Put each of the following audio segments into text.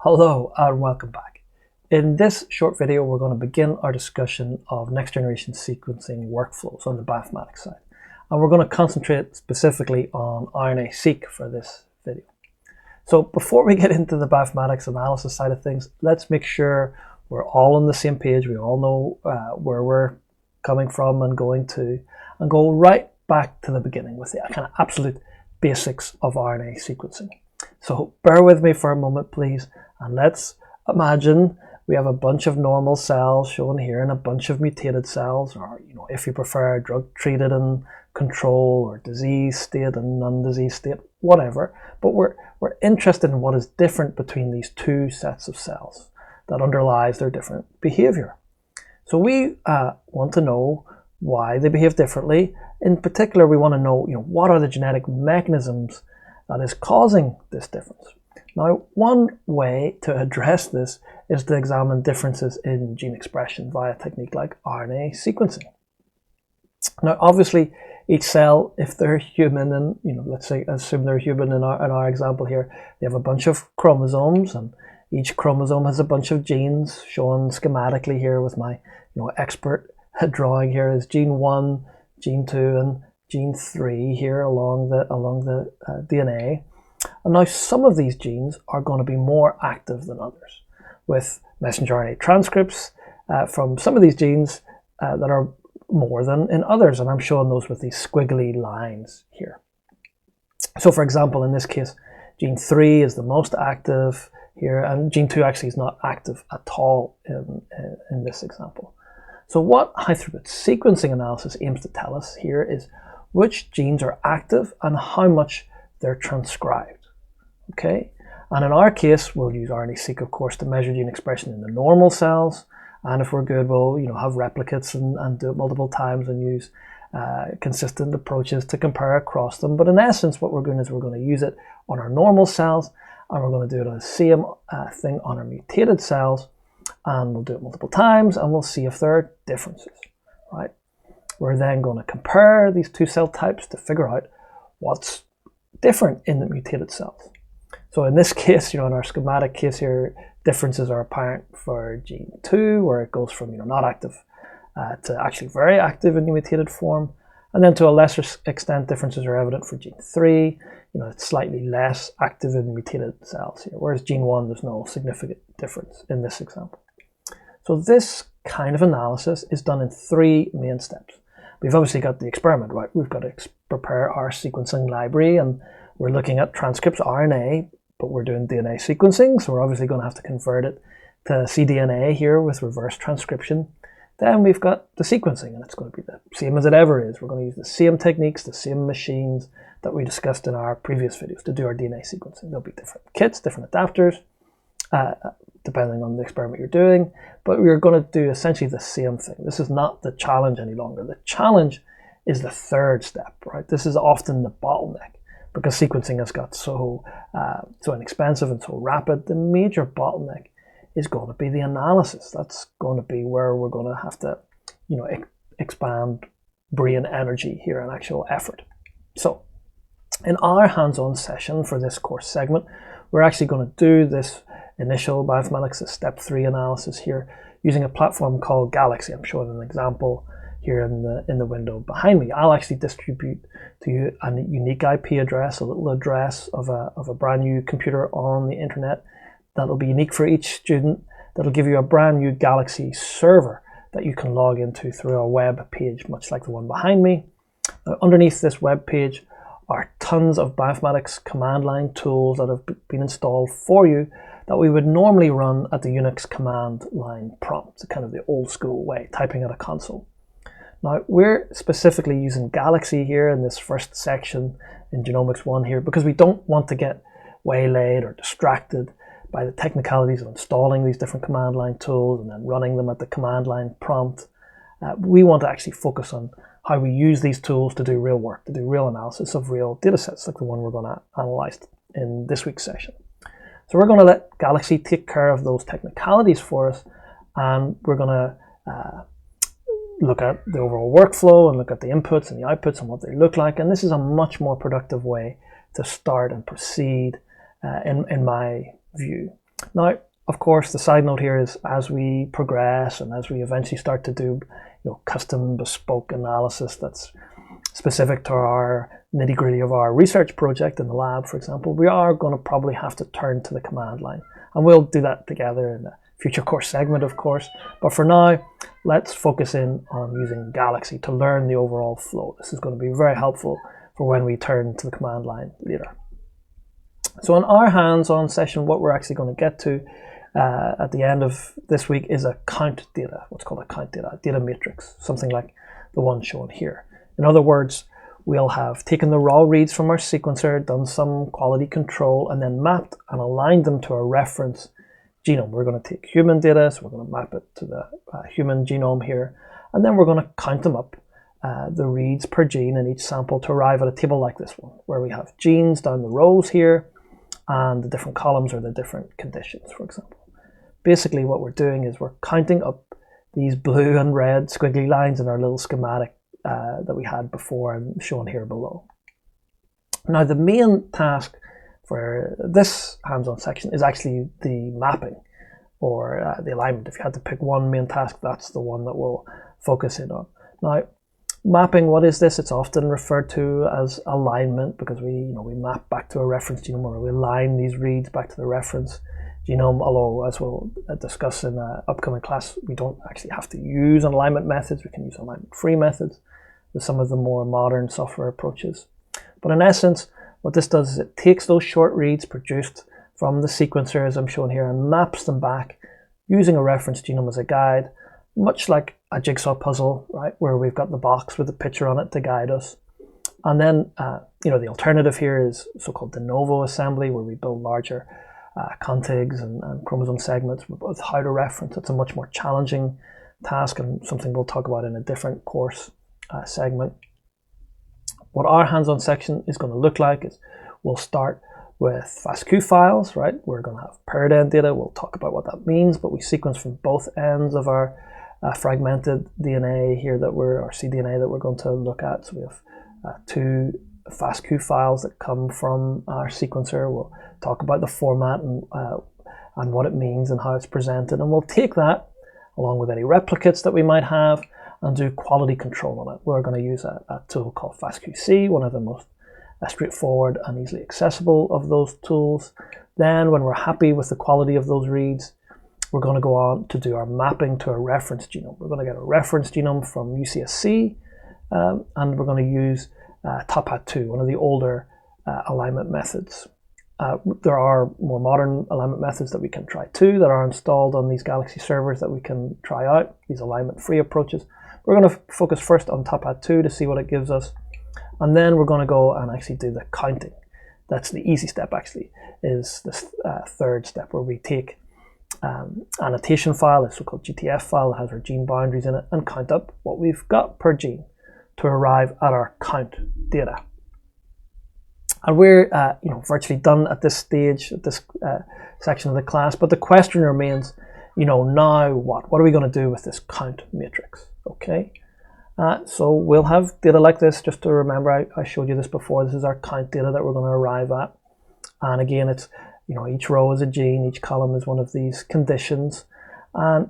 Hello and welcome back. In this short video, we're going to begin our discussion of next generation sequencing workflows on the bioinformatics side. And we're going to concentrate specifically on RNA-Seq for this video. So before we get into the bioinformatics analysis side of things, let's make sure we're all on the same page. We all know where we're coming from and going to, and go right back to the beginning with the kind of absolute basics of RNA sequencing. So bear with me for a moment, please. And let's imagine we have a bunch of normal cells shown here and a bunch of mutated cells, or if you prefer, drug treated and control, or disease state and non-disease state, whatever. But we're interested in what is different between these two sets of cells that underlies their different behavior. So we want to know why they behave differently. In particular, we want to know, what are the genetic mechanisms that is causing this difference. Now, one way to address this is to examine differences in gene expression via a technique like RNA sequencing. Now, obviously, each cell, if they're human, and let's say assume they're human in our example here, they have a bunch of chromosomes, and each chromosome has a bunch of genes shown schematically here with my expert drawing here is gene 1, gene 2, and gene 3 here along the DNA. And now some of these genes are going to be more active than others, with messenger RNA transcripts from some of these genes that are more than in others, and I'm showing those with these squiggly lines here. So for example, in this case, gene 3 is the most active here, and gene 2 actually is not active at all in this example. So what high-throughput sequencing analysis aims to tell us here is which genes are active and how much they're transcribed, okay? And in our case, we'll use RNA-Seq, of course, to measure gene expression in the normal cells. And if we're good, we'll have replicates and do it multiple times and use consistent approaches to compare across them. But in essence, what we're doing is we're going to use it on our normal cells, and we're going to do it on the same thing on our mutated cells. And we'll do it multiple times, and we'll see if there are differences, right? We're then going to compare these two cell types to figure out what's different in the mutated cells. So in this case, in our schematic case here, differences are apparent for gene 2, where it goes from not active to actually very active in the mutated form. And then to a lesser extent, differences are evident for gene 3. It's slightly less active in mutated cells here, whereas gene 1, there's no significant difference in this example. So this kind of analysis is done in 3 main steps. We've obviously got the experiment, right? We've got to prepare our sequencing library, and we're looking at transcripts RNA, but we're doing DNA sequencing, so we're obviously going to have to convert it to cDNA here with reverse transcription. Then we've got the sequencing, and it's going to be the same as it ever is. We're going to use the same techniques, the same machines that we discussed in our previous videos to do our DNA sequencing. There'll be different kits, different adapters, depending on the experiment you're doing, but we're going to do essentially the same thing. This is not the challenge any longer. The challenge is the third step, right? This is often the bottleneck because sequencing has got so inexpensive and so rapid. The major bottleneck is going to be the analysis. That's going to be where we're going to have to, expand brain energy here and actual effort. So in our hands-on session for this course segment, we're actually going to do this initial bioinformatics step 3 analysis here using a platform called Galaxy. I'm showing an example here in the window behind me. I'll actually distribute to you a unique IP address, a little address of a brand new computer on the internet that'll be unique for each student. That'll give you a brand new Galaxy server that you can log into through a web page, much like the one behind me. Underneath this web page are tons of bioinformatics command line tools that have been installed for you that we would normally run at the Unix command line prompt, kind of the old school way, typing at a console. Now, we're specifically using Galaxy here in this first section in Genomics 1 here because we don't want to get waylaid or distracted by the technicalities of installing these different command line tools and then running them at the command line prompt. We want to actually focus on how we use these tools to do real work, to do real analysis of real data sets like the one we're going to analyze in this week's session. So we're going to let Galaxy take care of those technicalities for us, and we're going to look at the overall workflow and look at the inputs and the outputs and what they look like. And this is a much more productive way to start and proceed in my view. Now, of course, the side note here is as we progress and as we eventually start to do custom bespoke analysis that's specific to our nitty-gritty of our research project in the lab, for example, we are going to probably have to turn to the command line. And we'll do that together in a future course segment, of course. But for now, let's focus in on using Galaxy to learn the overall flow. This is going to be very helpful for when we turn to the command line later. So in our hands-on session, what we're actually going to get to at the end of this week is a count data, what's called a count data, a data matrix, something like the one shown here. In other words, we'll have taken the raw reads from our sequencer, done some quality control, and then mapped and aligned them to a reference genome. We're going to take human data, so we're going to map it to the human genome here, and then we're going to count them up, the reads per gene in each sample, to arrive at a table like this one, where we have genes down the rows here, and the different columns are the different conditions, for example. Basically, what we're doing is we're counting up these blue and red squiggly lines in our little schematic that we had before and shown here below. Now, the main task for this hands-on section is actually the mapping or the alignment. If you had to pick one main task, that's the one that we'll focus in on. Now, mapping, what is this? It's often referred to as alignment because we map back to a reference genome, or we align these reads back to the reference genome, although as we'll discuss in an upcoming class, we don't actually have to use alignment methods. We can use alignment-free methods with some of the more modern software approaches. But in essence, what this does is it takes those short reads produced from the sequencer, as I'm showing here, and maps them back using a reference genome as a guide, much like a jigsaw puzzle, right, where we've got the box with a picture on it to guide us. And then, the alternative here is so-called de novo assembly, where we build larger contigs and chromosome segments with how to reference. It's a much more challenging task and something we'll talk about in a different course segment. What our hands-on section is going to look like is we'll start with FASTQ files, right? We're going to have paired end data. We'll talk about what that means, but we sequence from both ends of our fragmented DNA here or cDNA that we're going to look at. So we have two FASTQ files that come from our sequencer. We'll talk about the format and what it means and how it's presented, and we'll take that along with any replicates that we might have and do quality control on it. We're going to use a tool called FastQC, one of the most straightforward and easily accessible of those tools. Then when we're happy with the quality of those reads, we're going to go on to do our mapping to a reference genome. We're going to get a reference genome from UCSC, and we're going to use TopHat2, one of the older alignment methods. There are more modern alignment methods that we can try too, that are installed on these Galaxy servers that we can try out, these alignment-free approaches. We're going to focus first on TopHat2 to see what it gives us, and then we're going to go and actually do the counting. That's the easy step, actually, is this third step, where we take annotation file, a so-called GTF file that has our gene boundaries in it, and count up what we've got per gene to arrive at our count data. And we're virtually done at this stage, at this section of the class, but the question remains, now what? What are we going to do with this count matrix? Okay, so we'll have data like this. Just to remember, I showed you this before. This is our count data that we're going to arrive at. And again, it's, each row is a gene, each column is one of these conditions. And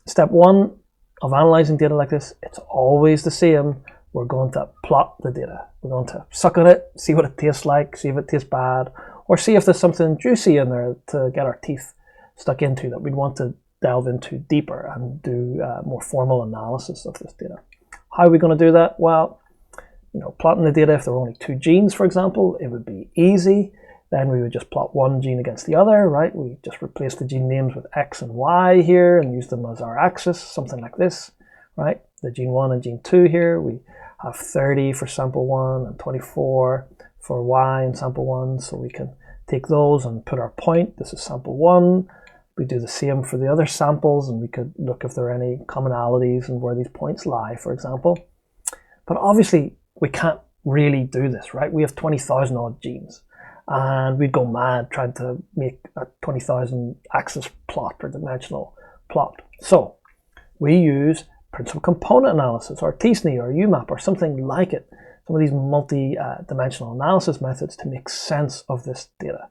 step one of analyzing data like this, it's always the same. We're going to plot the data. We're going to suck on it, see what it tastes like, see if it tastes bad, or see if there's something juicy in there to get our teeth stuck into that we'd want to delve into deeper and do more formal analysis of this data. How are we going to do that? Well, plotting the data, if there were only two genes, for example, it would be easy. Then we would just plot one gene against the other, right? We just replace the gene names with X and Y here and use them as our axis, something like this, right? The gene 1 and gene 2 here, we have 30 for sample 1 and 24 for Y in sample 1, so we can take those and put our point. This is sample 1. We do the same for the other samples, and we could look if there are any commonalities and where these points lie, for example. But obviously, we can't really do this, right? We have 20,000 odd genes, and we'd go mad trying to make a 20,000 axis plot or dimensional plot. So we use principal component analysis, or t-SNE, or UMAP, or something like it. Some of these multi-dimensional analysis methods to make sense of this data.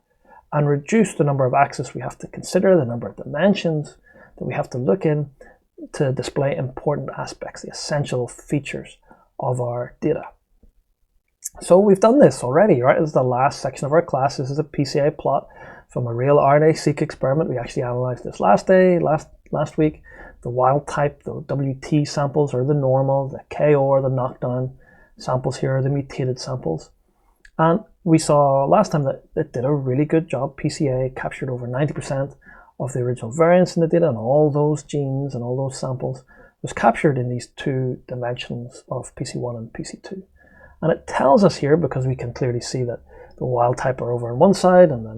and reduce the number of axes we have to consider, the number of dimensions that we have to look in to display important aspects, the essential features of our data. So we've done this already, right? This is the last section of our class. This is a PCA plot from a real RNA-seq experiment. We actually analyzed this last week. The wild type, the WT samples are the normal, the KO, the knockdown samples here are the mutated samples. And we saw last time that it did a really good job. PCA captured over 90% of the original variance in the data, and all those genes and all those samples was captured in these two dimensions of PC1 and PC2. And it tells us here, because we can clearly see that the wild type are over on one side and the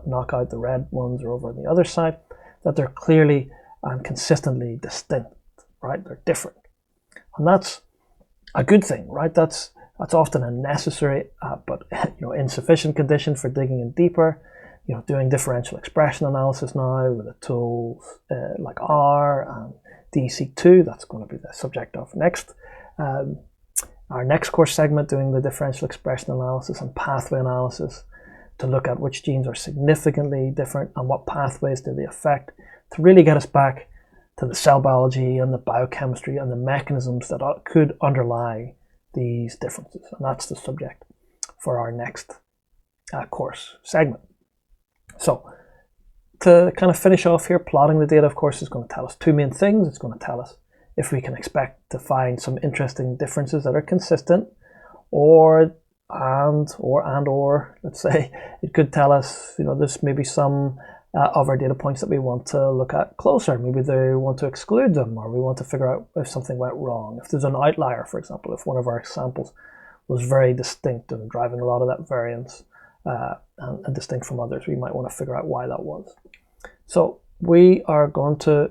knockout, the red ones, are over on the other side, that they're clearly and consistently distinct, right? They're different. And that's a good thing, right? That's often a necessary but insufficient condition for digging in deeper. Doing differential expression analysis now with the tools like R and DESeq2. That's going to be the subject of our next course segment, doing the differential expression analysis and pathway analysis to look at which genes are significantly different and what pathways do they affect, to really get us back to the cell biology and the biochemistry and the mechanisms that could underlie these differences. And that's the subject for our next course segment. So to kind of finish off here, plotting the data, of course, is going to tell us two main things. It's going to tell us if we can expect to find some interesting differences that are consistent, or let's say it could tell us, there's maybe some of our data points that we want to look at closer. Maybe they want to exclude them, or we want to figure out if something went wrong. If there's an outlier, for example, if one of our samples was very distinct and driving a lot of that variance and distinct from others, we might want to figure out why that was. So we are going to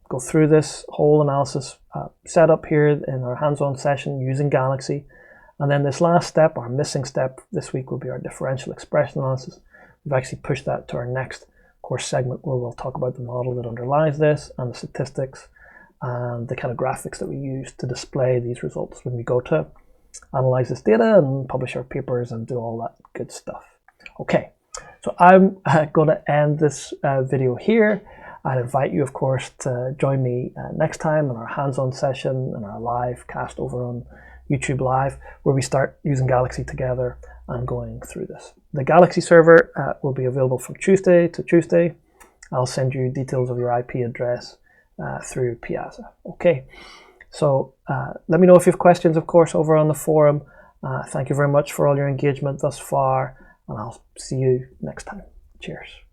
go through this whole analysis setup here in our hands-on session using Galaxy. And then this last step, our missing step this week, will be our differential expression analysis. We've actually pushed that to our next course segment, where we'll talk about the model that underlies this and the statistics and the kind of graphics that we use to display these results when we go to analyze this data and publish our papers and do all that good stuff. Okay, so I'm going to end this video here. I'd invite you, of course, to join me next time in our hands-on session and our live cast over on YouTube Live, where we start using Galaxy together and going through this. The Galaxy server will be available from Tuesday to Tuesday. I'll send you details of your IP address through Piazza. Okay, so let me know if you have questions, of course, over on the forum. Thank you very much for all your engagement thus far, and I'll see you next time. Cheers.